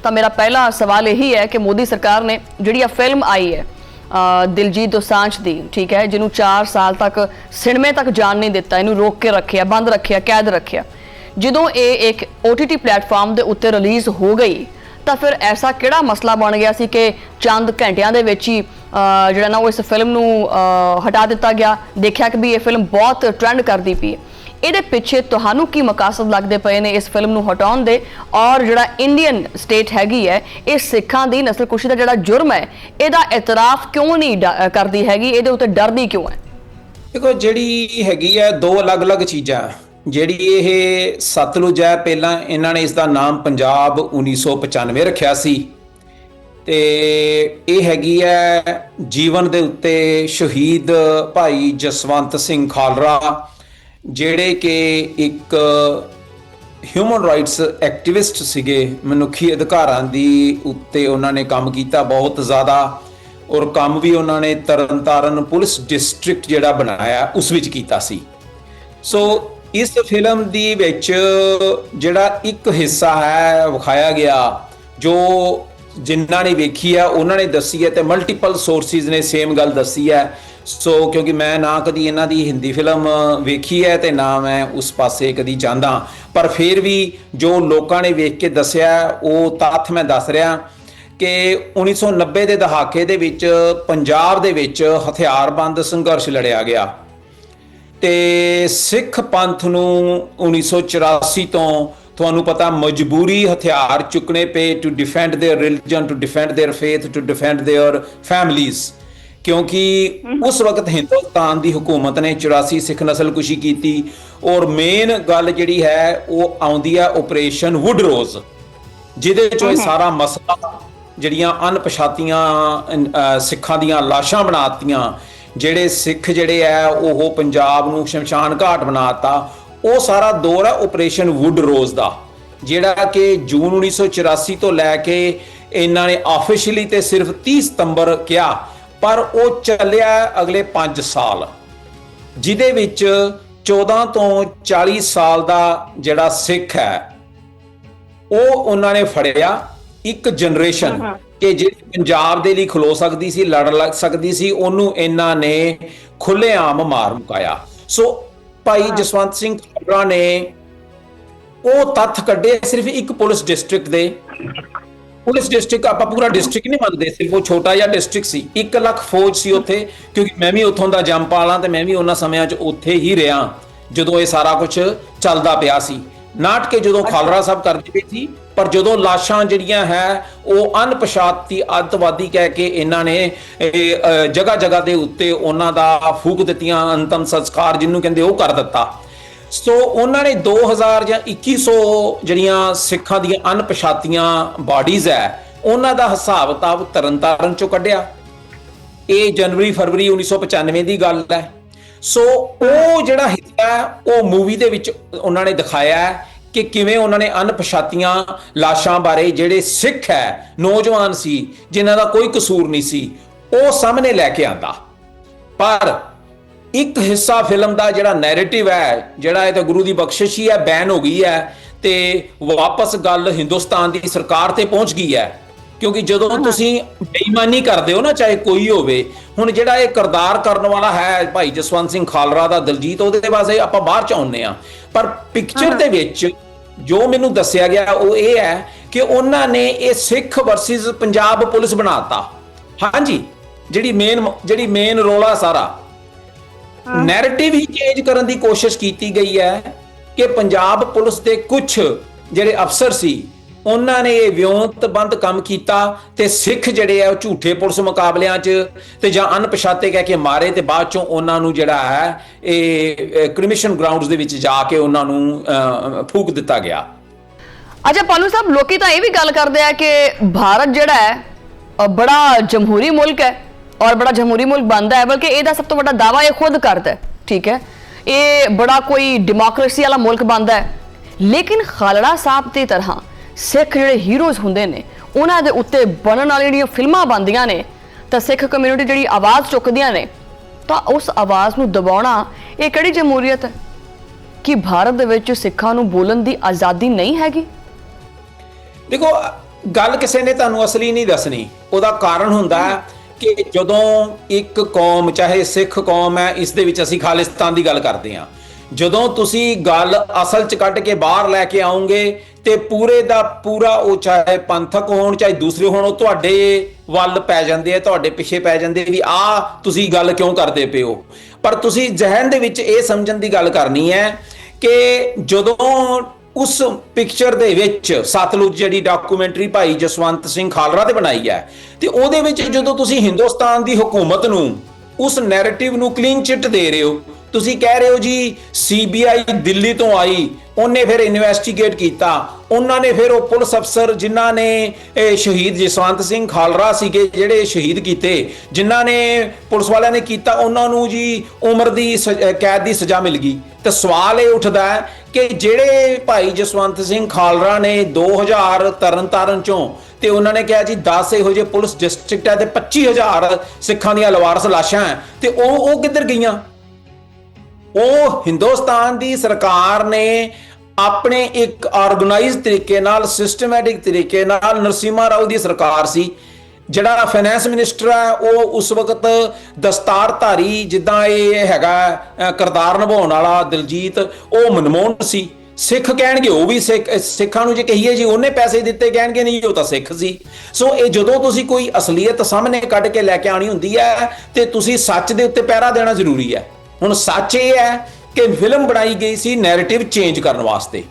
ਤਾਂ ਮੇਰਾ ਪਹਿਲਾ ਸਵਾਲ ਇਹੀ ਹੈ ਕਿ ਮੋਦੀ ਸਰਕਾਰ ਨੇ ਜਿਹੜੀ ਆ ਫਿਲਮ ਆਈ ਹੈ ਦਿਲਜੀਤ ਦੋਸਾਂਝ ਦੀ, ਠੀਕ ਹੈ, ਜਿਹਨੂੰ 4 ਸਾਲ ਤੱਕ ਸਿਨੇਮੇ ਤੱਕ ਜਾਣ ਨਹੀਂ ਦਿੱਤਾ, ਇਹਨੂੰ ਰੋਕ ਕੇ ਰੱਖਿਆ, ਬੰਦ ਰੱਖਿਆ, ਕੈਦ ਰੱਖਿਆ, ਜਦੋਂ ਇਹ ਇੱਕ OTT ਪਲੇਟਫਾਰਮ ਦੇ ਉੱਤੇ ਰਿਲੀਜ਼ ਹੋ ਗਈ ਤਾਂ ਫਿਰ ਐਸਾ ਕਿਹੜਾ ਮਸਲਾ ਬਣ ਗਿਆ ਸੀ ਕਿ ਚੰਦ ਘੰਟਿਆਂ ਦੇ ਵਿੱਚ ਹੀ ਜਿਹੜਾ ਨਾ ਉਹ ਇਸ ਫਿਲਮ ਨੂੰ ਹਟਾ ਦਿੱਤਾ ਗਿਆ। ਦੇਖਿਆ ਕਿ ਵੀ ਇਹ ਫਿਲਮ ਬਹੁਤ ਟ੍ਰੈਂਡ ਕਰਦੀ ਪਈ ਹੈ। ਇਹਦੇ ਪਿੱਛੇ ਤੁਹਾਨੂੰ ਕੀ ਮਕਸਦ ਲੱਗਦੇ ਪਏ ਨੇ ਇਸ ਫਿਲਮ ਨੂੰ ਹਟਾਉਣ ਦੇ, ਔਰ ਜਿਹੜਾ ਇੰਡੀਅਨ ਸਟੇਟ ਹੈਗੀ ਹੈ ਇਹ ਸਿੱਖਾਂ ਦੀ ਨਸਲਕੁਸ਼ੀ ਦਾ ਜਿਹੜਾ ਜੁਰਮ ਹੈ ਇਹਦਾ ਇਤਰਾਫ ਕਿਉਂ ਨਹੀਂ ਕਰਦੀ ਹੈਗੀ, ਇਹਦੇ ਉੱਤੇ ਡਰਦੀ ਕਿਉਂ ਹੈ? ਦੇਖੋ, ਜਿਹੜੀ ਹੈਗੀ ਹੈ ਦੋ ਅਲੱਗ-ਅਲੱਗ ਚੀਜ਼ਾਂ। ਜਿਹੜੀ ਇਹ ਸਤਲੁਜ ਹੈ, ਪਹਿਲਾਂ ਇਹਨਾਂ ਨੇ ਇਸ ਦਾ ਨਾਮ ਪੰਜਾਬ 1995 ਰੱਖਿਆ ਸੀ, ਤੇ ਇਹ ਹੈਗੀ ਹੈ ਜੀਵਨ ਦੇ ਉੱਤੇ ਸ਼ਹੀਦ ਭਾਈ ਜਸਵੰਤ ਸਿੰਘ ਖਾਲੜਾ, ਜਿਹੜੇ ਕਿ ਇੱਕ ਹਿਊਮਨ ਰਾਈਟਸ ਐਕਟਿਵਿਸਟ ਸੀਗੇ, ਮਨੁੱਖੀ ਅਧਿਕਾਰਾਂ ਦੀ ਉੱਤੇ ਉਹਨਾਂ ਨੇ ਕੰਮ ਕੀਤਾ ਬਹੁਤ ਜ਼ਿਆਦਾ, ਔਰ ਕੰਮ ਵੀ ਉਹਨਾਂ ਨੇ ਤਰਨਤਾਰਨ ਪੁਲਿਸ ਡਿਸਟ੍ਰਿਕਟ ਜਿਹੜਾ ਬਣਾਇਆ ਉਸ ਵਿੱਚ ਕੀਤਾ ਸੀ। ਸੋ ਇਸ ਫਿਲਮ ਦੀ ਵਿੱਚ ਜਿਹੜਾ ਇੱਕ ਹਿੱਸਾ ਹੈ ਵਿਖਾਇਆ ਗਿਆ, ਜੋ ਜਿਨ੍ਹਾਂ ਨੇ ਵੇਖੀ ਹੈ ਉਹਨਾਂ ਨੇ ਦੱਸੀ ਹੈ, ਤੇ ਮਲਟੀਪਲ ਸੋਰਸਿਸ ਨੇ ਸੇਮ ਗੱਲ ਦੱਸੀ ਹੈ। ਸੋ ਕਿਉਂਕਿ ਮੈਂ ਨਾ ਕਦੀ ਇਹਨਾਂ ਦੀ ਹਿੰਦੀ ਫਿਲਮ ਵੇਖੀ ਹੈ ਤੇ ਨਾ ਮੈਂ ਉਸ ਪਾਸੇ ਕਦੀ ਜਾਂਦਾ, ਪਰ ਫਿਰ ਵੀ ਜੋ ਲੋਕਾਂ ਨੇ ਵੇਖ ਕੇ ਦੱਸਿਆ ਉਹ ਤੱਥ ਮੈਂ ਦੱਸ ਰਿਹਾ ਕਿ 1990 ਦੇ ਦਹਾਕੇ ਦੇ ਵਿੱਚ ਪੰਜਾਬ ਦੇ ਵਿੱਚ ਹਥਿਆਰਬੰਦ ਸੰਘਰਸ਼ ਲੜਿਆ ਗਿਆ, ਤੇ ਸਿੱਖ ਪੰਥ ਨੂੰ 1984 ਤੋਂ ਤੁਹਾਨੂੰ ਪਤਾ ਮਜਬੂਰੀ ਹਥਿਆਰ ਚੁੱਕਣੇ ਪਏ to defend their religion, to defend their faith, to defend their families, ਕਿਉਂਕਿ ਉਸ ਵਕਤ ਹਿੰਦੁਸਤਾਨ ਦੀ ਹੁਕੂਮਤ ਨੇ 84 ਸਿੱਖ ਨਸਲਕੁਸ਼ੀ ਕੀਤੀ। ਔਰ ਮੇਨ ਗੱਲ ਜਿਹੜੀ ਹੈ ਉਹ ਆਉਂਦੀ ਹੈ ਆਪਰੇਸ਼ਨ ਵੁੱਡਰੋਜ਼, ਜਿਹਦੇ ਚੋਂ ਇਹ ਸਾਰਾ ਮਸਲਾ ਜਿਹੜੀਆਂ ਅਣਪਛਾਤੀਆਂ ਸਿੱਖਾਂ ਦੀਆਂ ਲਾਸ਼ਾਂ ਬਣਾਤੀਆਂ, ਜਿਹੜੇ ਸਿੱਖ ਜਿਹੜੇ ਹੈ ਉਹ ਪੰਜਾਬ ਨੂੰ ਸ਼ਮਸ਼ਾਨ ਘਾਟ ਬਣਾਤਾ, ਉਹ ਸਾਰਾ ਦੌਰ ਹੈ ਆਪਰੇਸ਼ਨ ਵੁੱਡਰੋਜ਼ ਦਾ, ਜਿਹੜਾ ਕਿ ਜੂਨ 1984 ਤੋਂ ਲੈ ਕੇ ਇਹਨਾਂ ਨੇ ਆਫੀਸ਼ੀਅਲੀ ਤੇ ਸਿਰਫ 30 ਸਤੰਬਰ ਕਿਹਾ, ਪਰ ਉਹ ਚੱਲਿਆ ਅਗਲੇ 5 ਸਾਲ, ਜਿਹਦੇ ਵਿੱਚ 14 ਤੋਂ 40 ਸਾਲ ਦਾ ਜਿਹੜਾ ਸਿੱਖ ਹੈ ਉਹ ਉਹਨਾਂ ਨੇ ਫੜਿਆ। ਇੱਕ ਜਨਰੇਸ਼ਨ ਕਿ ਜਿਹੜੀ ਪੰਜਾਬ ਦੇ ਲਈ ਖਲੋ ਸਕਦੀ ਸੀ, ਲੜ ਲੱਗ ਸਕਦੀ ਸੀ, ਉਹਨੂੰ ਇਹਨਾਂ ਨੇ ਖੁੱਲ੍ਹੇਆਮ ਮਾਰ ਮੁਕਾਇਆ। ਸੋ ਭਾਈ ਜਸਵੰਤ ਸਿੰਘ ਖਾਲੜਾ ਨੇ ਉਹ ਤੱਥ ਕੱਢੇ ਸਿਰਫ ਇੱਕ ਪੁਲਿਸ ਡਿਸਟ੍ਰਿਕਟ ਦੇ। ਪੁਲਿਸ ਡਿਸਟ੍ਰਿਕਟ ਆਪਾਂ ਪੂਰਾ ਡਿਸਟ੍ਰਿਕਟ ਨਹੀਂ ਮੰਨਦੇ, ਸਿਰਫ ਉਹ ਛੋਟਾ ਜਿਹਾ ਡਿਸਟ੍ਰਿਕਟ ਸੀ। 1 ਲੱਖ ਫੌਜ ਸੀ ਉੱਥੇ, ਕਿਉਂਕਿ ਮੈਂ ਵੀ ਉੱਥੋਂ ਦਾ ਜੰਮਪਲ ਹਾਂ ਤੇ ਮੈਂ ਵੀ ਉਹਨਾਂ ਸਮਿਆਂ 'ਚ ਉੱਥੇ ਹੀ ਰਿਹਾ ਜਦੋਂ ਇਹ ਸਾਰਾ ਕੁਝ ਚੱਲਦਾ ਪਿਆ ਸੀ। ਨਾਟ ਕੇ ਜਦੋਂ ਖਾਲੜਾ ਸਾਹਿਬ ਕਰਦੇ ਪਏ ਸੀ, ਪਰ ਜਦੋਂ ਲਾਸ਼ਾਂ ਜਿਹੜੀਆਂ ਹੈ ਉਹ ਅਣਪਛਾਤੀ ਅੱਤਵਾਦੀ ਕਹਿ ਕੇ ਇਹਨਾਂ ਨੇ ਜਗ੍ਹਾ ਜਗ੍ਹਾ ਦੇ ਉੱਤੇ ਉਹਨਾਂ ਦਾ ਫੂਕ ਦਿੱਤੀਆਂ, ਅੰਤਮ ਸੰਸਕਾਰ ਜਿਹਨੂੰ ਕਹਿੰਦੇ ਉਹ ਕਰ ਦਿੱਤਾ। ਸੋ ਉਹਨਾਂ ਨੇ 2000 ਜਾਂ 2100 ਜਿਹੜੀਆਂ ਸਿੱਖਾਂ ਦੀਆਂ ਅਣਪਛਾਤੀਆਂ ਬਾਡੀਜ਼ ਹੈ ਉਹਨਾਂ ਦਾ ਹਿਸਾਬ ਕਿਤਾਬ ਤਰਨਤਾਰਨ ਚੋਂ ਕੱਢਿਆ। ਇਹ ਜਨਵਰੀ ਫਰਵਰੀ 1995 ਦੀ ਗੱਲ ਹੈ। ਸੋ ਉਹ ਜਿਹੜਾ ਹਿੱਸਾ ਉਹ ਮੂਵੀ ਦੇ ਵਿੱਚ ਉਹਨਾਂ ਨੇ ਦਿਖਾਇਆ ਹੈ ਕਿ ਕਿਵੇਂ ਉਹਨਾਂ ਨੇ ਅਣਪਛਾਤੀਆਂ ਲਾਸ਼ਾਂ ਬਾਰੇ, ਜਿਹੜੇ ਸਿੱਖ ਹੈ ਨੌਜਵਾਨ ਸੀ ਜਿਨ੍ਹਾਂ ਦਾ ਕੋਈ ਕਸੂਰ ਨਹੀਂ ਸੀ, ਉਹ ਸਾਹਮਣੇ ਲੈ ਕੇ ਆਂਦਾ। ਪਰ ਇੱਕ ਹਿੱਸਾ ਫਿਲਮ ਦਾ ਜਿਹੜਾ ਨੈਰੇਟਿਵ ਹੈ, ਜਿਹੜਾ ਇਹ ਤਾਂ ਗੁਰੂ ਦੀ ਬਖਸ਼ਿਸ਼ ਹੀ ਹੈ, ਬੈਨ ਹੋ ਗਈ ਹੈ ਤੇ ਵਾਪਸ ਗੱਲ ਹਿੰਦੁਸਤਾਨ ਦੀ ਸਰਕਾਰ ਤੇ ਪਹੁੰਚ ਗਈ ਹੈ। ਕਿਉਂਕਿ ਜਦੋਂ ਤੁਸੀਂ ਬੇਈਮਾਨੀ ਕਰਦੇ ਹੋ ਨਾ, ਚਾਹੇ ਕੋਈ ਹੋਵੇ, ਹੁਣ ਜਿਹੜਾ ਇਹ ਕਿਰਦਾਰ ਕਰਨ ਵਾਲਾ ਹੈ ਭਾਈ ਜਸਵੰਤ ਸਿੰਘ ਖਾਲੜਾ ਦਾ ਦਿਲਜੀਤ, ਉਹਦੇ ਵਾਸਤੇ ਆਪਾਂ ਬਾਹਰ ਚ ਆਉਂਦੇ ਆ, ਪਰ ਪਿਕਚਰ ਦੇ ਵਿੱਚ ਜੋ ਮੈਨੂੰ ਦੱਸਿਆ ਗਿਆ ਉਹ ਇਹ ਹੈ ਕਿ ਉਹਨਾਂ ਨੇ ਇਹ ਸਿੱਖ ਵਰਸਸ ਪੰਜਾਬ ਪੁਲਿਸ ਬਣਾਤਾ। ਹਾਂਜੀ, ਜਿਹੜੀ ਮੇਨ ਰੋਲਾ ਸਾਰਾ ਨੈਰੇਟਿਵ ਹੀ ਚੇਂਜ ਕਰਨ ਦੀ ਕੋਸ਼ਿਸ਼ ਕੀਤੀ ਗਈ ਹੈ ਕਿ ਪੰਜਾਬ ਪੁਲਿਸ ਦੇ ਕੁਝ ਜਿਹੜੇ ਅਫਸਰ ਸੀ ਉਹਨਾਂ ਨੇ ਇਹ ਵਿਉਂਤਬੰਦ ਕੰਮ ਕੀਤਾ ਤੇ ਸਿੱਖ ਜਿਹੜੇ ਆ ਉਹ ਝੂਠੇ ਪੁਲਿਸ ਮੁਕਾਬਲਿਆਂ 'ਚ ਤੇ ਜਾਂ ਅਣਪਛਾਤੇ ਕਹਿ ਕੇ ਮਾਰੇ, ਤੇ ਬਾਅਦ ਚੋਂ ਉਹਨਾਂ ਨੂੰ ਜਿਹੜਾ ਹੈ ਇਹ ਕ੍ਰਿਮੀਨਲ ਗਰਾਊਂਡਸ ਦੇ ਵਿੱਚ ਜਾ ਕੇ ਉਹਨਾਂ ਨੂੰ ਫੂਕ ਦਿੱਤਾ ਗਿਆ। ਅੱਛਾ ਪਾਲੂ ਸਾਹਿਬ, ਲੋਕੀ ਤਾਂ ਇਹ ਵੀ ਗੱਲ ਕਰਦੇ ਆ ਕਿ ਭਾਰਤ ਜਿਹੜਾ ਹੈ ਬੜਾ ਜਮਹੂਰੀ ਮੁਲਕ ਹੈ ਔਰ ਬੜਾ ਜਮਹੂਰੀ ਮੁਲਕ ਬਣਦਾ ਹੈ, ਬਲਕਿ ਇਹਦਾ ਸਭ ਤੋਂ ਵੱਡਾ ਦਾਵਾ ਇਹ ਖੁਦ ਕਰਦਾ ਹੈ, ਠੀਕ ਹੈ, ਇਹ ਬੜਾ ਕੋਈ ਡੈਮੋਕ੍ਰੇਸੀ ਵਾਲਾ ਮੁਲਕ ਬਣਦਾ ਹੈ। ਲੇਕਿਨ ਖਾਲੜਾ ਸਾਹਿਬ ਦੀ ਤਰ੍ਹਾਂ ਸਿੱਖ ਜਿਹੜੇ ਹੀਰੋਜ਼ ਹੁੰਦੇ ਨੇ ਉਹਨਾਂ ਦੇ ਉੱਤੇ ਬਣਨ ਵਾਲੀ ਜਿਹੜੀਆਂ ਫਿਲਮਾਂ ਬਣਦੀਆਂ ਨੇ ਤਾਂ ਸਿੱਖ ਕਮਿਊਨਿਟੀ ਜਿਹੜੀ ਆਵਾਜ਼ ਚੁੱਕਦੀਆਂ ਨੇ, ਤਾਂ ਉਸ ਆਵਾਜ਼ ਨੂੰ ਦਬਾਉਣਾ ਇਹ ਕਿਹੜੀ ਜਮਹੂਰੀਅਤ ਹੈ? ਕਿ ਭਾਰਤ ਦੇ ਵਿੱਚ ਸਿੱਖਾਂ ਨੂੰ ਬੋਲਣ ਦੀ ਆਜ਼ਾਦੀ ਨਹੀਂ ਹੈਗੀ? ਦੇਖੋ, ਗੱਲ ਕਿਸੇ ਨੇ ਤੁਹਾਨੂੰ ਅਸਲੀ ਨਹੀਂ ਦੱਸਣੀ। ਉਹਦਾ ਕਾਰਨ ਹੁੰਦਾ ਹੈ ਕਿ ਜਦੋਂ ਇੱਕ ਕੌਮ, ਚਾਹੇ ਸਿੱਖ ਕੌਮ ਹੈ, ਇਸ ਦੇ ਵਿੱਚ ਅਸੀਂ ਖਾਲਿਸਤਾਨ ਦੀ ਗੱਲ ਕਰਦੇ ਹਾਂ, ਜਦੋਂ ਤੁਸੀਂ ਗੱਲ ਅਸਲ 'ਚ ਕੱਢ ਕੇ ਬਾਹਰ ਲੈ ਕੇ ਆਓਗੇ ਤੇ ਪੂਰੇ ਦਾ ਪੂਰਾ, ਉਹ ਚਾਹੇ ਪੰਥਕ ਹੋਣ ਚਾਹੇ ਦੂਸਰੇ ਹੋਣ, ਉਹ ਤੁਹਾਡੇ ਵੱਲ ਪੈ ਜਾਂਦੇ ਆ, ਤੁਹਾਡੇ ਪਿੱਛੇ ਪੈ ਜਾਂਦੇ ਵੀ ਆਹ ਤੁਸੀਂ ਗੱਲ ਕਿਉਂ ਕਰਦੇ ਪਏ ਹੋ। ਪਰ ਤੁਸੀਂ ਜ਼ਿਹਨ ਦੇ ਵਿੱਚ ਇਹ ਸਮਝਣ ਦੀ ਗੱਲ ਕਰਨੀ ਹੈ ਕਿ ਜਦੋਂ ਉਸ ਪਿਕਚਰ ਦੇ ਵਿੱਚ ਸਤਲੁਜ ਜਿਹੜੀ ਡਾਕੂਮੈਂਟਰੀ ਭਾਈ ਜਸਵੰਤ ਸਿੰਘ ਖਾਲੜਾ ਤੇ ਬਣਾਈ ਹੈ, ਤੇ ਉਹਦੇ ਵਿੱਚ ਜਦੋਂ ਤੁਸੀਂ ਹਿੰਦੁਸਤਾਨ ਦੀ ਹੁਕੂਮਤ ਨੂੰ, ਉਸ ਨੈਰੇਟਿਵ ਨੂੰ ਕਲੀਨ ਚਿੱਟ ਦੇ ਰਹੇ ਹੋ, ਤੁਸੀਂ ਕਹਿ ਰਹੇ ਹੋ ਜੀ ਸੀਬੀਆਈ ਦਿੱਲੀ ਤੋਂ ਆਈ, ਉਹਨੇ ਫਿਰ ਇਨਵੈਸਟੀਗੇਟ ਕੀਤਾ, ਉਹਨਾਂ ਨੇ ਫਿਰ ਉਹ ਪੁਲਿਸ ਅਫਸਰ ਜਿਨ੍ਹਾਂ ਨੇ ਸ਼ਹੀਦ ਜਸਵੰਤ ਸਿੰਘ ਖਾਲੜਾ ਸੀਗੇ, ਜਿਹੜੇ ਸ਼ਹੀਦ ਕੀਤੇ, ਜਿਨ੍ਹਾਂ ਨੇ ਪੁਲਿਸ ਵਾਲਿਆਂ ਨੇ ਕੀਤਾ, ਉਹਨਾਂ ਨੂੰ ਜੀ ਉਮਰ ਦੀ ਕੈਦ ਦੀ ਸਜ਼ਾ ਮਿਲ ਗਈ। ਤੇ ਸਵਾਲ ਇਹ ਉੱਠਦਾ ਹੈ ਕਿ ਜਿਹੜੇ ਭਾਈ ਜਸਵੰਤ ਸਿੰਘ ਖਾਲੜਾ ਨੇ 2000 ਤਰਨਤਾਰਨ ਚੋਂ, ਤੇ ਉਹਨਾਂ ਨੇ ਕਿਹਾ ਜੀ 10 ਇਹੋ ਜਿਹੇ ਪੁਲਿਸ ਡਿਸਟ੍ਰਿਕਟ ਹੈ ਤੇ 25000 ਸਿੱਖਾਂ ਦੀਆਂ ਲਵਾਰਸ ਲਾਸ਼ਾਂ ਹੈ, ਤੇ ਉਹ ਕਿੱਧਰ ਗਈਆਂ? ਉਹ ਹਿੰਦੁਸਤਾਨ ਦੀ ਸਰਕਾਰ ਨੇ ਆਪਣੇ ਇੱਕ ਆਰਗੇਨਾਈਜ਼ਡ ਤਰੀਕੇ ਨਾਲ, ਸਿਸਟਮੈਟਿਕ ਤਰੀਕੇ ਨਾਲ, ਨਰਸਿਮਹਾ ਰਾਓ ਦੀ ਸਰਕਾਰ ਸੀ, ਜਿਹੜਾ ਫਾਈਨੈਂਸ ਮਿਨਿਸਟਰ ਹੈ ਉਹ ਉਸ ਵਕਤ ਦਸਤਾਰਧਾਰੀ, ਜਿੱਦਾਂ ਇਹ ਹੈਗਾ ਕਿਰਦਾਰ ਨਿਭਾਉਣ ਵਾਲਾ ਦਿਲਜੀਤ, ਉਹ ਮਨਮੋਹਨ ਸੀ। ਸਿੱਖ ਕਹਿਣਗੇ ਉਹ ਵੀ ਸਿੱਖਾਂ ਨੂੰ ਜੇ ਕਹੀਏ ਜੀ ਉਹਨੇ ਪੈਸੇ ਦਿੱਤੇ, ਕਹਿਣਗੇ ਨਹੀਂ ਉਹ ਤਾਂ ਸਿੱਖ ਸੀ। ਸੋ ਇਹ ਜਦੋਂ ਤੁਸੀਂ ਕੋਈ ਅਸਲੀਅਤ ਸਾਹਮਣੇ ਕੱਢ ਕੇ ਲੈ ਕੇ ਆਣੀ ਹੁੰਦੀ ਹੈ ਤੇ ਤੁਸੀਂ ਸੱਚ ਦੇ ਉੱਤੇ ਪਹਿਰਾ ਦੇਣਾ ਜ਼ਰੂਰੀ ਹੈ। ਹੁਣ ਸੱਚ ਇਹ ਹੈ ਕਿ ਫਿਲਮ ਬਣਾਈ ਗਈ ਸੀ ਨੈਰੇਟਿਵ ਚੇਂਜ ਕਰਨ ਵਾਸਤੇ।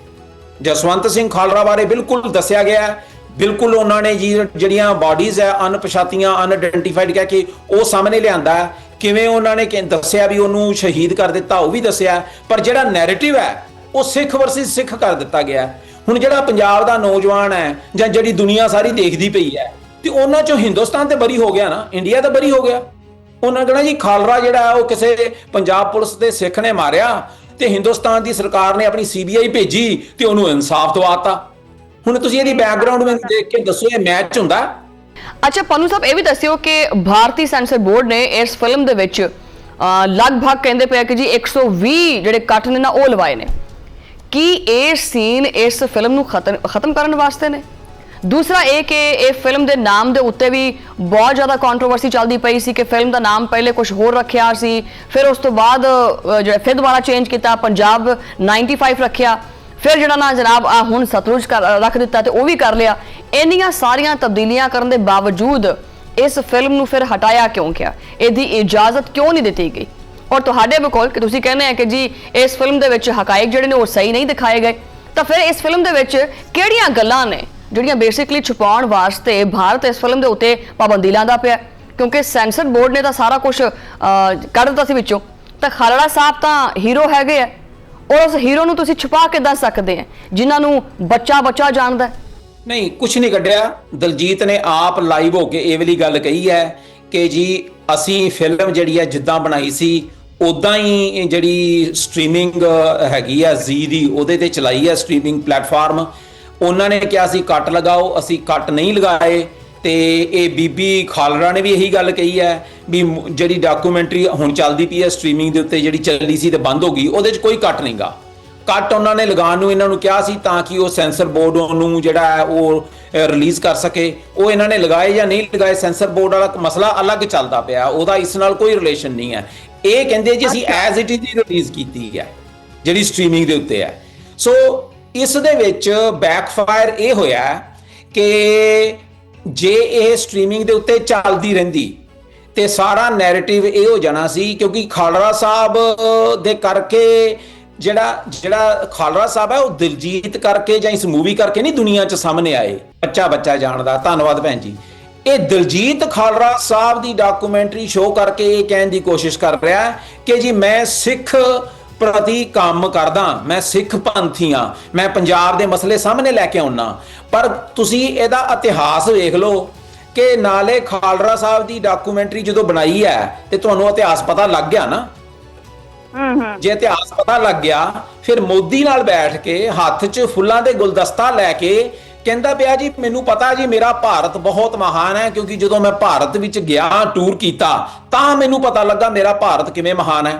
ਜਸਵੰਤ ਸਿੰਘ ਖਾਲੜਾ ਬਾਰੇ ਬਿਲਕੁਲ ਦੱਸਿਆ ਗਿਆ, ਬਿਲਕੁਲ ਉਹਨਾਂ ਨੇ ਜਿਹੜੀਆਂ ਬਾਡੀਜ਼ ਹੈ ਅਣਪਛਾਤੀਆਂ, ਅਨਆਇਡੈਂਟੀਫਾਈਡ ਕਹਿ ਕੇ ਉਹ ਸਾਹਮਣੇ ਲਿਆਂਦਾ, ਕਿਵੇਂ ਉਹਨਾਂ ਨੇ ਦੱਸਿਆ ਵੀ ਉਹਨੂੰ ਸ਼ਹੀਦ ਕਰ ਦਿੱਤਾ, ਉਹ ਵੀ ਦੱਸਿਆ। ਪਰ ਜਿਹੜਾ ਨੈਰੇਟਿਵ ਹੈ ਉਹ ਸਿੱਖ ਵਰਸਸ ਸਿੱਖ ਕਰ ਦਿੱਤਾ ਗਿਆ। ਹੁਣ ਜਿਹੜਾ ਪੰਜਾਬ ਦਾ ਨੌਜਵਾਨ ਹੈ ਜਾਂ ਜਿਹੜੀ ਦੁਨੀਆ ਸਾਰੀ ਦੇਖਦੀ ਪਈ ਹੈ, ਤੇ ਉਹਨਾਂ ਚੋਂ ਹਿੰਦੁਸਤਾਨ ਤੇ ਬਰੀ ਹੋ ਗਿਆ ਨਾ, ਇੰਡੀਆ ਤਾਂ ਬਰੀ ਹੋ ਗਿਆ। ਉਹਨਾਂ ਕਹਿਣਾ ਜੀ ਖਾਲੜਾ ਜਿਹੜਾ ਉਹ ਕਿਸੇ ਪੰਜਾਬ ਪੁਲਿਸ ਦੇ ਸਿੱਖ ਨੇ ਮਾਰਿਆ ਤੇ ਹਿੰਦੁਸਤਾਨ ਦੀ ਸਰਕਾਰ ਨੇ ਆਪਣੀ ਸੀਬੀਆਈ ਭੇਜੀ ਤੇ ਉਹਨੂੰ ਇਨਸਾਫ ਦਵਾਤਾ। ਹੁਣ ਤੁਸੀਂ ਇਹਦੀ ਬੈਕਗ੍ਰਾਉਂਡ ਮੈਨੂੰ ਦੇਖ ਕੇ ਦੱਸੋ, ਇਹ ਮੈਚ ਹੁੰਦਾ? ਅੱਛਾ ਪਨੂ ਸਾਹਿਬ, ਇਹ ਵੀ ਦੱਸਿਓ ਕਿ ਭਾਰਤੀ ਸੈਂਸਰ ਬੋਰਡ ਨੇ ਇਸ ਫਿਲਮ ਦੇ ਵਿੱਚ ਲਗਭਗ ਕਹਿੰਦੇ ਪਿਆ ਕਿ ਜੀ 120 ਜਿਹੜੇ ਕੱਟ ਨੇ ਨਾ ਉਹ ਲਵਾਏ ਨੇ। ਕੀ ਇਹ ਸੀਨ ਇਸ ਫਿਲਮ ਨੂੰ ਖਤਮ ਕਰਨ ਵਾਸਤੇ ਨੇ? ਦੂਸਰਾ ਇਹ ਕਿ ਇਹ ਫਿਲਮ ਦੇ ਨਾਮ ਦੇ ਉੱਤੇ ਵੀ ਬਹੁਤ ਜ਼ਿਆਦਾ ਕੰਟਰੋਵਰਸੀ ਚੱਲਦੀ ਪਈ ਸੀ ਕਿ ਫਿਲਮ ਦਾ ਨਾਮ ਪਹਿਲੇ ਕੁਝ ਹੋਰ ਰੱਖਿਆ ਸੀ, ਫਿਰ ਉਸ ਤੋਂ ਬਾਅਦ ਫਿਰ ਦੁਬਾਰਾ ਚੇਂਜ ਕੀਤਾ, ਪੰਜਾਬ 95 ਰੱਖਿਆ, ਫਿਰ ਜਿਹੜਾ ਨਾ ਜਨਾਬ ਹੁਣ ਸਤਲੁਜ ਰੱਖ ਦਿੱਤਾ ਤੇ ਉਹ ਵੀ ਕਰ ਲਿਆ। ਇੰਨੀਆਂ ਸਾਰੀਆਂ ਤਬਦੀਲੀਆਂ ਕਰਨ ਦੇ ਬਾਵਜੂਦ ਇਸ ਫਿਲਮ ਨੂੰ ਫਿਰ ਹਟਾਇਆ ਕਿਉਂ ਗਿਆ? ਇਹਦੀ ਇਜਾਜ਼ਤ ਕਿਉਂ ਨਹੀਂ ਦਿੱਤੀ ਗਈ? ਔਰ ਤੁਹਾਡੇ ਬਕੌਲ ਕਿ ਤੁਸੀਂ ਕਹਿੰਦੇ ਆ ਕਿ ਜੀ ਇਸ ਫਿਲਮ ਦੇ ਵਿੱਚ ਹਕਾਇਕ ਜਿਹੜੇ ਨੇ ਉਹ ਸਹੀ ਨਹੀਂ ਦਿਖਾਏ ਗਏ, ਤਾਂ ਫਿਰ ਇਸ ਫਿਲਮ ਦੇ ਵਿੱਚ ਕਿਹੜੀਆਂ ਗੱਲਾਂ ਨੇ ਜਿਹੜੀਆਂ ਬੇਸਿਕਲੀ ਛੁਪਾਉਣ ਵਾਸਤੇ ਭਾਰਤ ਇਸ ਫਿਲਮ ਦੇ ਉੱਤੇ ਪਾਬੰਦੀ ਲਾਉਂਦਾ ਪਿਆ? ਕਿਉਂਕਿ ਸੈਂਸਰ ਬੋਰਡ ਨੇ ਤਾਂ ਸਾਰਾ ਕੁਝ ਕੱਢ ਦਿੱਤਾ ਸੀ ਵਿੱਚੋਂ, ਤਾਂ ਖਾਲੜਾ ਸਾਹਿਬ ਤਾਂ ਹੀਰੋ ਹੈਗੇ ਆ, ਔਰ ਉਸ ਹੀਰੋ ਨੂੰ ਤੁਸੀਂ ਛੁਪਾ ਕੇ ਦੱਸ ਸਕਦੇ ਆ ਜਿਨ੍ਹਾਂ ਨੂੰ ਬੱਚਾ ਜਾਣਦਾ? ਨਹੀਂ, ਕੁਝ ਨਹੀਂ ਕੱਢਿਆ। ਦਲਜੀਤ ਨੇ ਆਪ ਲਾਈਵ ਹੋ ਕੇ ਇਹ ਵਾਲੀ ਗੱਲ ਕਹੀ ਹੈ ਕਿ ਜੀ ਅਸੀਂ ਫਿਲਮ ਜਿਹੜੀ ਹੈ ਜਿੱਦਾਂ ਬਣਾਈ ਸੀ ਉਦਾਂ ਹੀ ਜਿਹੜੀ ਸਟ੍ਰੀਮਿੰਗ ਹੈਗੀ ਆ ਜ਼ੀ ਦੀ, ਉਹਦੇ ਤੇ ਚਲਾਈ ਹੈ ਸਟ੍ਰੀਮਿੰਗ ਪਲੇਟਫਾਰਮ। ਉਹਨਾਂ ਨੇ ਕਿਹਾ ਸੀ ਕੱਟ ਲਗਾਓ, ਅਸੀਂ ਕੱਟ ਨਹੀਂ ਲਗਾਏ। ਤੇ ਇਹ ਬੀਬੀ ਖਾਲੜਾ ਨੇ ਵੀ ਇਹੀ ਗੱਲ ਕਹੀ ਹੈ ਵੀ ਜਿਹੜੀ ਡਾਕੂਮੈਂਟਰੀ ਹੁਣ ਚੱਲਦੀ ਪਈ ਹੈ ਸਟ੍ਰੀਮਿੰਗ ਦੇ ਉੱਤੇ, ਜਿਹੜੀ ਚੱਲਦੀ ਸੀ ਤੇ ਬੰਦ ਹੋ ਗਈ, ਉਹਦੇ 'ਚ ਕੋਈ ਕੱਟ ਨਹੀਂਗਾ। ਕੱਟ ਉਹਨਾਂ ਨੇ ਲਗਾਉਣ ਨੂੰ ਇਹਨਾਂ ਨੂੰ ਕਿਹਾ ਸੀ ਤਾਂ ਕਿ ਉਹ ਸੈਂਸਰ ਬੋਰਡ ਉਹਨੂੰ ਜਿਹੜਾ ਹੈ ਉਹ ਰਿਲੀਜ਼ ਕਰ ਸਕੇ। ਉਹ ਇਹਨਾਂ ਨੇ ਲਗਾਏ ਜਾਂ ਨਹੀਂ ਲਗਾਏ, ਸੈਂਸਰ ਬੋਰਡ ਵਾਲਾ ਮਸਲਾ ਅਲੱਗ ਚੱਲਦਾ ਪਿਆ, ਉਹਦਾ ਇਸ ਨਾਲ ਕੋਈ ਰਿਲੇਸ਼ਨ ਨਹੀਂ ਹੈ। ਇਹ ਕਹਿੰਦੇ ਜੀ ਅਸੀਂ ਐਜ਼ ਇਟ ਇਜ਼ ਰਿਲੀਜ਼ ਕੀਤੀ ਹੈ ਜਿਹੜੀ ਸਟ੍ਰੀਮਿੰਗ ਦੇ ਉੱਤੇ ਹੈ। ਸੋ ਇਸ ਦੇ ਵਿੱਚ ਬੈਕਫਾਇਰ ਇਹ ਹੋਇਆ ਕਿ ਜੇ ਇਹ ਸਟ੍ਰੀਮਿੰਗ ਦੇ ਉੱਤੇ ਚੱਲਦੀ ਰਹਿੰਦੀ ਤੇ ਸਾਰਾ ਨੈਰੇਟਿਵ ਇਹ ਹੋ ਜਾਣਾ ਸੀ, ਕਿਉਂਕਿ ਖਾਲੜਾ ਸਾਹਿਬ ਦੇ ਕਰਕੇ ਜਿਹੜਾ ਖਾਲੜਾ ਸਾਹਿਬ ਹੈ ਉਹ ਦਿਲਜੀਤ ਕਰਕੇ ਜਾਂ ਇਸ ਮੂਵੀ ਕਰਕੇ ਨਹੀਂ ਦੁਨੀਆ 'ਚ ਸਾਹਮਣੇ ਆਏ, ਬੱਚਾ ਜਾਣਦਾ। ਧੰਨਵਾਦ ਭੈਣ ਜੀ। ਇਹ ਦਿਲਜੀਤ ਖਾਲੜਾ ਸਾਹਿਬ ਦੀ ਡਾਕੂਮੈਂਟਰੀ ਸ਼ੋਅ ਕਰਕੇ ਇਹ ਕਹਿਣ ਦੀ ਕੋਸ਼ਿਸ਼ ਕਰ ਰਿਹਾ ਕਿ ਜੀ ਮੈਂ ਸਿੱਖ ਪ੍ਰਤੀ ਕੰਮ ਕਰਦਾ, ਮੈਂ ਸਿੱਖ ਪੰਥੀ ਹਾਂ, ਮੈਂ ਪੰਜਾਬ ਦੇ ਮਸਲੇ ਸਾਹਮਣੇ ਲੈ ਕੇ ਆਉਣਾ। ਪਰ ਤੁਸੀਂ ਇਹਦਾ ਇਤਿਹਾਸ ਵੇਖ ਲਓ ਕਿ ਨਾਲੇ ਖਾਲੜਾ ਸਾਹਿਬ ਦੀ ਡਾਕੂਮੈਂਟਰੀ ਜਦੋਂ ਬਣਾਈ ਹੈ ਤੇ ਤੁਹਾਨੂੰ ਇਤਿਹਾਸ ਪਤਾ ਲੱਗ ਗਿਆ ਨਾ। ਜੇ ਇਤਿਹਾਸ ਪਤਾ ਲੱਗ ਗਿਆ ਫਿਰ ਮੋਦੀ ਨਾਲ ਬੈਠ ਕੇ ਹੱਥ 'ਚ ਫੁੱਲਾਂ ਦੇ ਗੁਲਦਸਤਾ ਲੈ ਕੇ ਕਹਿੰਦਾ ਪਿਆ ਜੀ ਮੈਨੂੰ ਪਤਾ ਜੀ ਮੇਰਾ ਭਾਰਤ ਬਹੁਤ ਮਹਾਨ ਹੈ, ਕਿਉਂਕਿ ਜਦੋਂ ਮੈਂ ਭਾਰਤ ਵਿੱਚ ਗਿਆ ਟੂਰ ਕੀਤਾ ਤਾਂ ਮੈਨੂੰ ਪਤਾ ਲੱਗਾ ਮੇਰਾ ਭਾਰਤ ਕਿਵੇਂ ਮਹਾਨ ਹੈ।